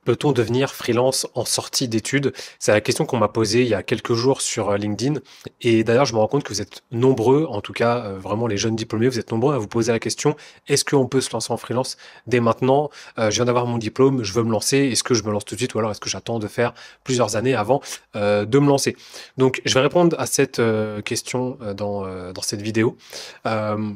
Peut-on devenir freelance en sortie d'études? C'est la question qu'on m'a posée il y a quelques jours sur LinkedIn. Et d'ailleurs, je me rends compte que vous êtes nombreux, en tout cas, vraiment les jeunes diplômés, vous êtes nombreux à vous poser la question, est-ce qu'on peut se lancer en freelance dès maintenant? Je viens d'avoir mon diplôme, je veux me lancer. Est-ce que je me lance tout de suite ou alors est-ce que j'attends de faire plusieurs années avant de me lancer? Donc, je vais répondre à cette question dans cette vidéo. Euh,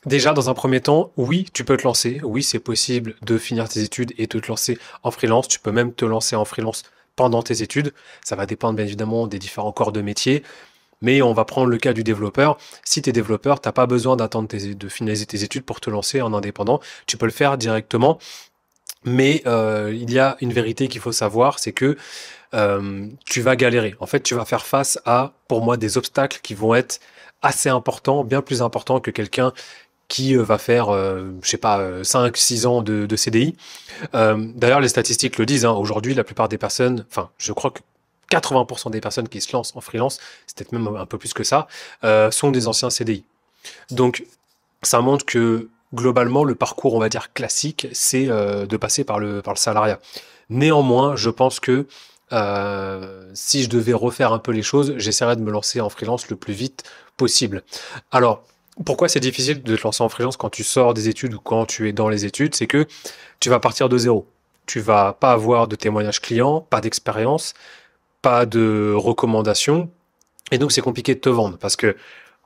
Déjà, dans un premier temps, oui, tu peux te lancer. Oui, c'est possible de finir tes études et de te lancer en freelance. Tu peux même te lancer en freelance pendant tes études. Ça va dépendre bien évidemment des différents corps de métier. Mais on va prendre le cas du développeur. Si tu es développeur, t'as pas besoin d'attendre de finaliser tes études pour te lancer en indépendant. Tu peux le faire directement. Mais il y a une vérité qu'il faut savoir, c'est que tu vas galérer. En fait, tu vas faire face à, pour moi, des obstacles qui vont être assez importants, bien plus importants que quelqu'un qui va faire, je sais pas, 5-6 ans de CDI. D'ailleurs, les statistiques le disent, hein, aujourd'hui, la plupart des personnes, enfin, je crois que 80% des personnes qui se lancent en freelance, c'est peut-être même un peu plus que ça, sont des anciens CDI. Donc, ça montre que globalement, le parcours, on va dire, classique, c'est de passer par le salariat. Néanmoins, je pense que si je devais refaire un peu les choses, j'essaierais de me lancer en freelance le plus vite possible. Alors, pourquoi c'est difficile de te lancer en freelance quand tu sors des études ou quand tu es dans les études? C'est que tu vas partir de zéro. Tu vas pas avoir de témoignages clients, pas d'expérience, pas de recommandations. Et donc, c'est compliqué de te vendre parce que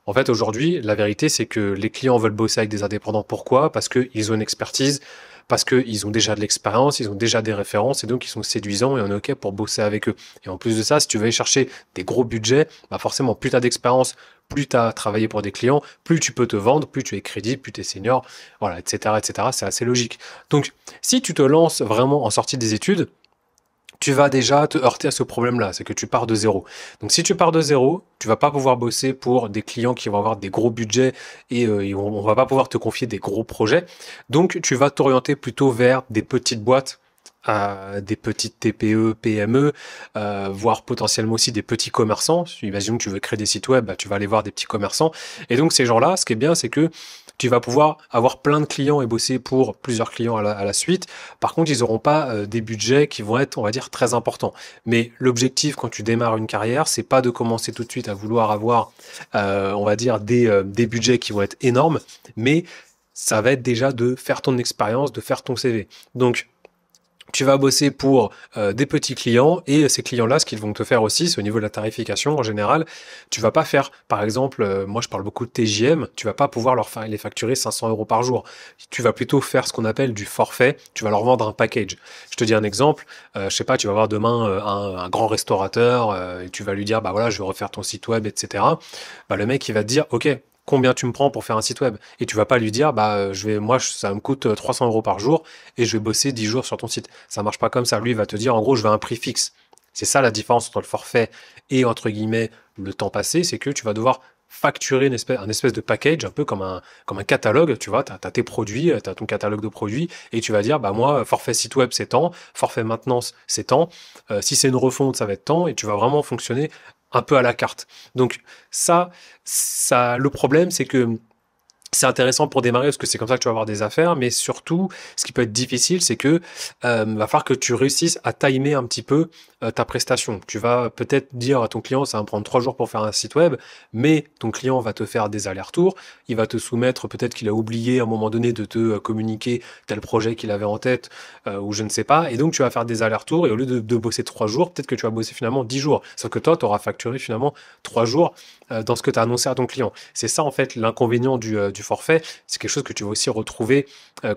en fait, aujourd'hui, la vérité, c'est que les clients veulent bosser avec des indépendants. Pourquoi? Parce qu'ils ont une expertise, parce qu'ils ont déjà de l'expérience, ils ont déjà des références, et donc ils sont séduisants et on est OK pour bosser avec eux. Et en plus de ça, si tu veux aller chercher des gros budgets, bah forcément, plus tu as d'expérience, plus tu as travaillé pour des clients, plus tu peux te vendre, plus tu es crédible, plus tu es senior, voilà, etc., etc. C'est assez logique. Donc, si tu te lances vraiment en sortie des études, tu vas déjà te heurter à ce problème-là, c'est que tu pars de zéro. Donc si tu pars de zéro, tu vas pas pouvoir bosser pour des clients qui vont avoir des gros budgets et on va pas pouvoir te confier des gros projets. Donc tu vas t'orienter plutôt vers des petites boîtes, des petites TPE, PME, voire potentiellement aussi des petits commerçants. Imagine que tu veux créer des sites web, bah, tu vas aller voir des petits commerçants. Et donc ces gens-là, ce qui est bien, c'est que tu vas pouvoir avoir plein de clients et bosser pour plusieurs clients à la suite. Par contre, ils n'auront pas des budgets qui vont être, on va dire, très importants. Mais l'objectif quand tu démarres une carrière, c'est pas de commencer tout de suite à vouloir avoir, on va dire, des budgets qui vont être énormes, mais ça va être déjà de faire ton expérience, de faire ton CV. Donc, tu vas bosser pour des petits clients et ces clients-là, ce qu'ils vont te faire aussi, c'est au niveau de la tarification en général. Tu vas pas faire, par exemple, moi je parle beaucoup de TJM, tu vas pas pouvoir les facturer 500 euros par jour. Tu vas plutôt faire ce qu'on appelle du forfait. Tu vas leur vendre un package. Je te dis un exemple. Je sais pas, tu vas voir demain un grand restaurateur et tu vas lui dire, bah voilà, je vais refaire ton site web, etc. Bah le mec il va te dire, ok. Combien tu me prends pour faire un site web? Et tu vas pas lui dire, bah, ça me coûte 300 euros par jour et je vais bosser 10 jours sur ton site. Ça marche pas comme ça. Lui, il va te dire, en gros, je veux un prix fixe. C'est ça la différence entre le forfait et, entre guillemets, le temps passé, c'est que tu vas devoir facturer un espèce de package, un peu comme un catalogue, tu vois, t'as tes produits, t'as ton catalogue de produits, et tu vas dire, bah moi, forfait site web, c'est tant, forfait maintenance, c'est tant, si c'est une refonte, ça va être tant, et tu vas vraiment fonctionner un peu à la carte. Donc le problème, c'est que c'est intéressant pour démarrer parce que c'est comme ça que tu vas avoir des affaires, mais surtout, ce qui peut être difficile, c'est que va falloir que tu réussisses à timer un petit peu ta prestation. Tu vas peut-être dire à ton client, ça va me prendre 3 jours pour faire un site web, mais ton client va te faire des allers-retours, il va te soumettre, peut-être qu'il a oublié à un moment donné de te communiquer tel projet qu'il avait en tête, ou je ne sais pas, et donc tu vas faire des allers-retours, et au lieu de bosser 3 jours, peut-être que tu vas bosser finalement 10 jours. Sauf que toi, tu auras facturé finalement 3 jours dans ce que tu as annoncé à ton client. C'est ça en fait l'inconvénient du forfait. C'est quelque chose que tu vas aussi retrouver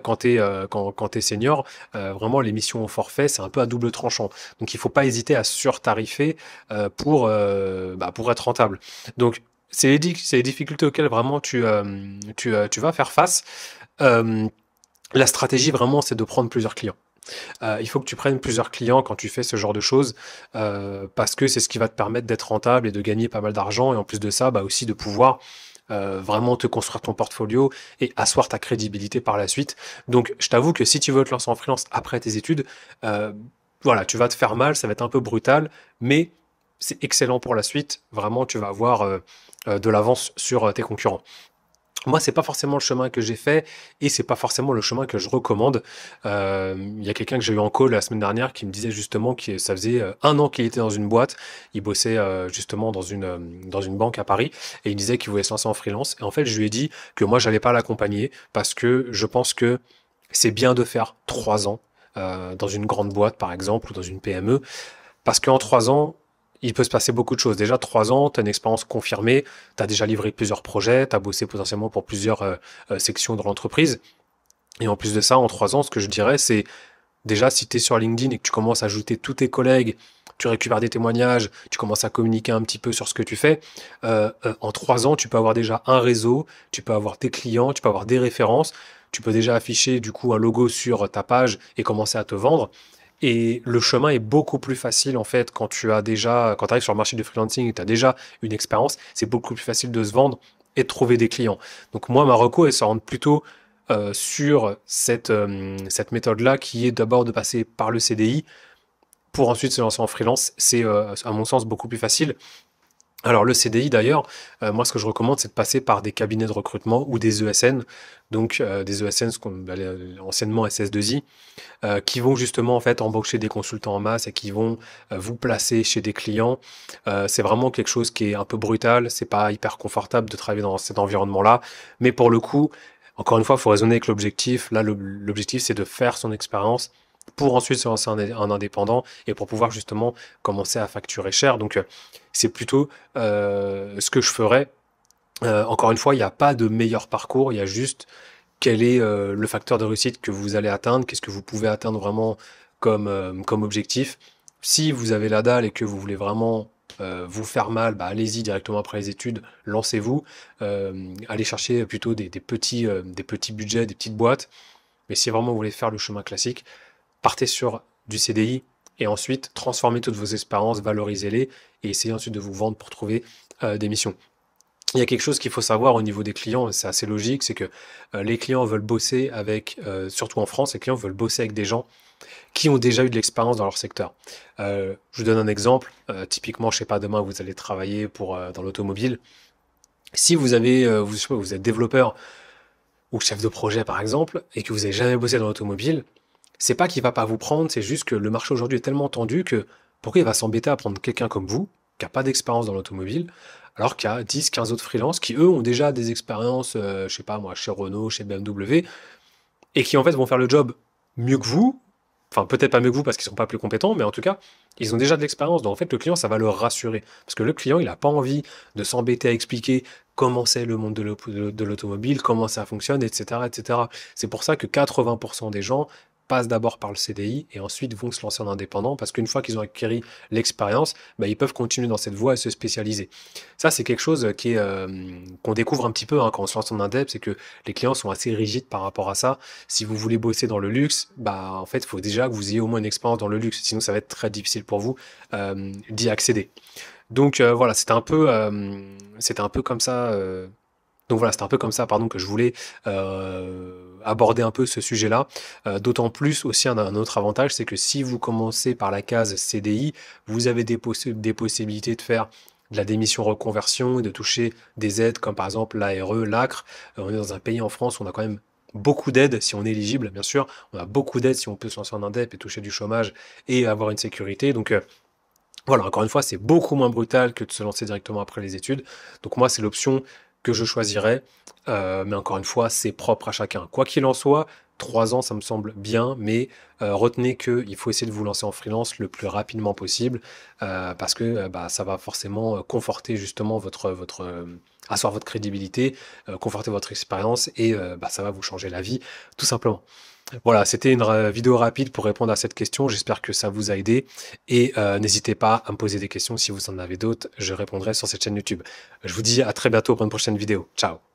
quand tu es senior. Vraiment, les missions au forfait, c'est un peu à double tranchant. Donc il faut pas hésiter à surtarifer pour être rentable. Donc c'est les difficultés auxquelles vraiment tu vas faire face. Euh, la stratégie vraiment, c'est de prendre plusieurs clients. Il faut que tu prennes plusieurs clients quand tu fais ce genre de choses parce que c'est ce qui va te permettre d'être rentable et de gagner pas mal d'argent et en plus de ça, bah aussi de pouvoir vraiment te construire ton portfolio et asseoir ta crédibilité par la suite. Donc, je t'avoue que si tu veux te lancer en freelance après tes études, euh, voilà, tu vas te faire mal, ça va être un peu brutal, mais c'est excellent pour la suite. Vraiment, tu vas avoir de l'avance sur tes concurrents. Moi, c'est pas forcément le chemin que j'ai fait et c'est pas forcément le chemin que je recommande. Il y a quelqu'un que j'ai eu en call la semaine dernière qui me disait justement que ça faisait 1 an qu'il était dans une boîte. Il bossait justement dans une banque à Paris et il disait qu'il voulait se lancer en freelance. Et en fait, je lui ai dit que moi, j'allais pas l'accompagner parce que je pense que c'est bien de faire 3 ans dans une grande boîte, par exemple, ou dans une PME, parce qu'en 3 ans, il peut se passer beaucoup de choses. Déjà, 3 ans, tu as une expérience confirmée, tu as déjà livré plusieurs projets, tu as bossé potentiellement pour plusieurs sections de l'entreprise. Et en plus de ça, en 3 ans, ce que je dirais, c'est déjà si tu es sur LinkedIn et que tu commences à ajouter tous tes collègues, tu récupères des témoignages, tu commences à communiquer un petit peu sur ce que tu fais, en 3 ans, tu peux avoir déjà un réseau, tu peux avoir des clients, tu peux avoir des références, tu peux déjà afficher du coup un logo sur ta page et commencer à te vendre. Et le chemin est beaucoup plus facile en fait quand quand tu arrives sur le marché du freelancing et tu as déjà une expérience, c'est beaucoup plus facile de se vendre et de trouver des clients. Donc moi, ma reco, elle se rend plutôt sur cette méthode-là qui est d'abord de passer par le CDI pour ensuite se lancer en freelance. C'est à mon sens beaucoup plus facile. Alors le CDI d'ailleurs, moi ce que je recommande c'est de passer par des cabinets de recrutement ou des ESN, donc des ESN, ce qu'on appelait anciennement SS2I, qui vont justement en fait embaucher des consultants en masse et qui vont vous placer chez des clients. C'est vraiment quelque chose qui est un peu brutal, c'est pas hyper confortable de travailler dans cet environnement-là, mais pour le coup, encore une fois, il faut raisonner avec l'objectif. Là, l'objectif c'est de faire son expérience pour ensuite se lancer en indépendant et pour pouvoir justement commencer à facturer cher. Donc c'est plutôt ce que je ferais. Encore une fois, il n'y a pas de meilleur parcours, il y a juste quel est le facteur de réussite que vous allez atteindre, qu'est-ce que vous pouvez atteindre vraiment comme objectif. Si vous avez la dalle et que vous voulez vraiment vous faire mal, bah, allez-y directement après les études, lancez-vous, allez chercher plutôt des petits budgets, des petites boîtes. Mais si vraiment vous voulez faire le chemin classique, partez sur du CDI et ensuite transformez toutes vos expériences, valorisez-les et essayez ensuite de vous vendre pour trouver des missions. Il y a quelque chose qu'il faut savoir au niveau des clients, et c'est assez logique, c'est que les clients veulent bosser avec, surtout en France, les clients veulent bosser avec des gens qui ont déjà eu de l'expérience dans leur secteur. Je vous donne un exemple. Typiquement, je sais pas, demain vous allez travailler dans l'automobile. Si vous avez, je sais pas, vous êtes développeur ou chef de projet par exemple, et que vous n'avez jamais bossé dans l'automobile, c'est pas qu'il va pas vous prendre, c'est juste que le marché aujourd'hui est tellement tendu que pourquoi il va s'embêter à prendre quelqu'un comme vous, qui a pas d'expérience dans l'automobile, alors qu'il y a 10, 15 autres freelances qui, eux, ont déjà des expériences, je sais pas moi, chez Renault, chez BMW, et qui en fait vont faire le job mieux que vous, enfin peut-être pas mieux que vous parce qu'ils sont pas plus compétents, mais en tout cas, ils ont déjà de l'expérience. Donc en fait, le client, ça va le rassurer. Parce que le client, il n'a pas envie de s'embêter à expliquer comment c'est le monde de l'automobile, comment ça fonctionne, etc., etc. C'est pour ça que 80% des gens passent d'abord par le CDI et ensuite vont se lancer en indépendant parce qu'une fois qu'ils ont acquis l'expérience, bah, ils peuvent continuer dans cette voie et se spécialiser. Ça, c'est quelque chose qu'on découvre un petit peu hein, quand on se lance en indep, c'est que les clients sont assez rigides par rapport à ça. Si vous voulez bosser dans le luxe, bah en fait, il faut déjà que vous ayez au moins une expérience dans le luxe, sinon ça va être très difficile pour vous d'y accéder. Donc voilà, c'était un peu comme ça. Donc voilà, c'était un peu comme ça, pardon, que je voulais aborder un peu ce sujet-là. D'autant plus aussi un autre avantage, c'est que si vous commencez par la case CDI, vous avez des possibilités de faire de la démission reconversion et de toucher des aides comme par exemple l'ARE, l'ACRE. On est dans un pays en France où on a quand même beaucoup d'aides si on est éligible, bien sûr. On a beaucoup d'aides si on peut se lancer en indep et toucher du chômage et avoir une sécurité. Donc voilà, encore une fois, c'est beaucoup moins brutal que de se lancer directement après les études. Donc moi, c'est l'option que je choisirais. Mais encore une fois, c'est propre à chacun. Quoi qu'il en soit, 3 ans, ça me semble bien, mais retenez qu'il faut essayer de vous lancer en freelance le plus rapidement possible, parce que bah, ça va forcément conforter justement asseoir votre crédibilité, conforter votre expérience, et bah, ça va vous changer la vie, tout simplement. Voilà, c'était une vidéo rapide pour répondre à cette question. J'espère que ça vous a aidé. Et n'hésitez pas à me poser des questions si vous en avez d'autres. Je répondrai sur cette chaîne YouTube. Je vous dis à très bientôt pour une prochaine vidéo. Ciao!